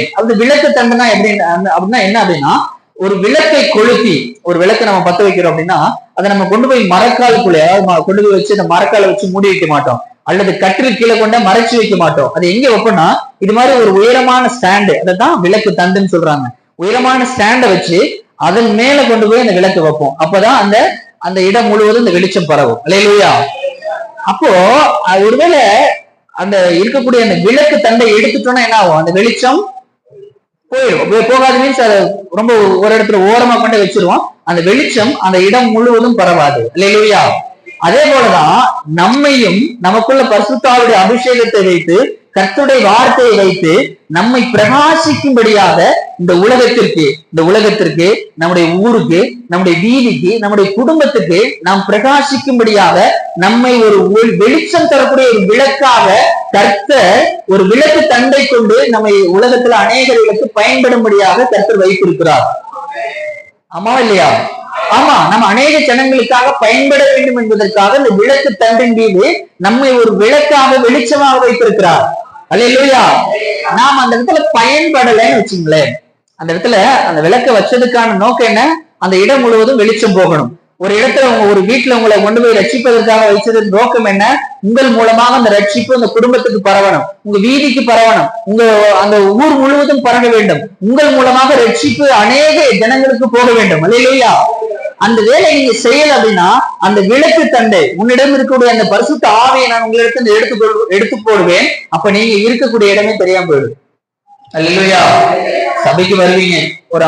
அது விளக்கு தண்டுனா அப்படின்னா என்ன அப்படின்னா, ஒரு விளக்கை கொளுத்தி ஒரு விளக்கை நம்ம பத்த வைக்கிறோம் அப்படின்னா அதை நம்ம கொண்டு போய் மரக்காலுக்குள்ள கொண்டு போய் வச்சு அந்த மரக்காலை வச்சு மூடி வைக்க மாட்டோம், அல்லது கட்டில் கீழே கொண்டு மறைச்சு வைக்க மாட்டோம். அது எங்க வைப்போம்னா இது மாதிரி ஒரு உயரமான ஸ்டாண்டு, அதைதான் விளக்கு தண்டுன்னு சொல்றாங்க. உயரமான ஸ்டாண்டை வச்சு அதன் மேல கொண்டு போய் அந்த விளக்கு வைப்போம். அப்பதான் அந்த அந்த இடம் முழுவதும் இந்த வெளிச்சம் பரவும். அல்லேலூயா. அப்போ ஒருவேளை அந்த இருக்கக்கூடிய அந்த விளக்கு தண்டை எடுத்துட்டோம்னா என்ன ஆகும்? அந்த வெளிச்சம் போயிடும். போகாது மீன்ஸ் அதை ரொம்ப ஒரு இடத்துல ஓரமா கொண்டு வச்சிருவோம், அந்த வெளிச்சம் அந்த இடம் முழுவதும் பரவாது. அல்லேலூயா. அதே போலதான் நம்மையும் நமக்குள்ள பரிசுத்தாவுடைய அபிஷேகத்தை வைத்து கர்த்தருடைய வார்த்தையை வைத்து நம்மை பிரகாசிக்கும்படியாக இந்த உலகத்திற்கு நம்முடைய ஊருக்கு, நம்முடைய வீதிக்கு, நம்முடைய குடும்பத்துக்கு நாம் பிரகாசிக்கும்படியாக நம்மை ஒரு வெளிச்சம் தரக்கூடிய ஒரு விளக்காக கர்த்தர் ஒரு விளக்கு தண்டை கொண்டு நம்மை உலகத்துல அநேகர்களுக்கு பயன்படும்படியாக கர்த்தர் வைத்திருக்கிறார். ஆமா இல்லையா? ஆமா, நம்ம அநேக ஜனங்களுக்காக பயன்பட வேண்டும் என்பதற்காக இந்த விளக்கு தண்டின் மீது நம்மை ஒரு விளக்காக வெளிச்சமாக வைத்திருக்கிறார். அல்லேலூயா. நாம் அந்த இடத்துல பயன்படலைன்னு வச்சுங்களேன், அந்த இடத்துல அந்த விளக்க வச்சதுக்கான நோக்கம் என்ன? அந்த இடம் முழுவதும் வெளிச்சம் போகணும். ஒரு இடத்துல ஒரு வீட்டுல உங்களை கொண்டு போய் ரட்சிப்பதற்காக வைச்சதன் நோக்கம் என்ன? உங்கள் மூலமாக அந்த ரட்சிப்பு அந்த குடும்பத்துக்கு பரவணும், உங்க வீதிக்கு பரவணும், உங்க அந்த ஊர் முழுவதும் பரவ வேண்டும். உங்கள் மூலமாக ரட்சிப்பு அநேக ஜனங்களுக்கு போக வேண்டும். அல்லேலூயா. அந்த வேலை நீங்க செய்யல அப்படின்னா அந்த விளக்கு தண்டை உன்னிடம் இருக்கக்கூடிய அந்த பரிசுத்த ஆவியை நான் உங்களிடத்துல எடுத்து போடுவேன். அப்ப நீங்க இருக்கக்கூடிய இடமே தெரியாம போயிடும். அல்லேலூயா. சபைக்கு வருவீங்க, ஒரு